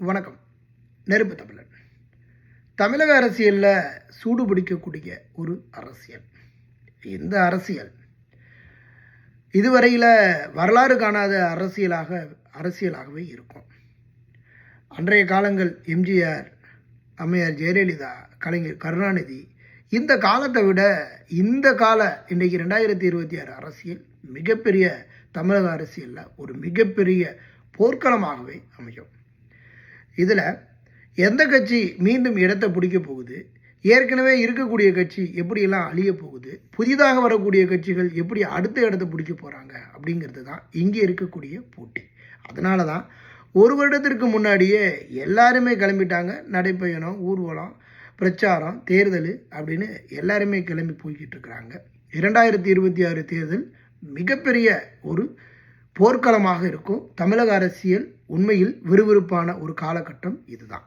வணக்கம். நெருப்பு தமிழன். தமிழக அரசியலில் சூடு பிடிக்கக்கூடிய ஒரு அரசியல். இந்த அரசியல் இதுவரையில் வரலாறு காணாத அரசியலாகவே இருக்கும். அன்றைய காலங்கள் எம்ஜிஆர், அம்மையார் ஜெயலலிதா, கலைஞர் கருணாநிதி, இந்த காலத்தை விட இந்த இன்றைக்கு 2026 அரசியல் மிகப்பெரிய தமிழக அரசியலில் ஒரு மிகப்பெரிய போர்க்களமாகவே அமையும். இதில் எந்த கட்சி மீண்டும் இடத்தை பிடிக்க போகுது, ஏற்கனவே இருக்கக்கூடிய கட்சி எப்படியெல்லாம் அழிய போகுது, புதிதாக வரக்கூடிய கட்சிகள் எப்படி அடுத்த இடத்தை பிடிக்க போகிறாங்க அப்படிங்கிறது தான் இங்கே இருக்கக்கூடிய போட்டி. அதனால தான் ஒரு வருடத்திற்கு முன்னாடியே எல்லாருமே கிளம்பிட்டாங்க. நடைப்பயணம், ஊர்வலம், பிரச்சாரம், தேர்தல் அப்படின்னு எல்லாருமே கிளம்பி போய்கிட்டு இருக்கிறாங்க. 2026 தேர்தல் மிகப்பெரிய ஒரு போர்க்களமாக இருக்கும். தமிழக அரசியல் உண்மையில் விறுவிறுப்பான ஒரு காலகட்டம் இதுதான்.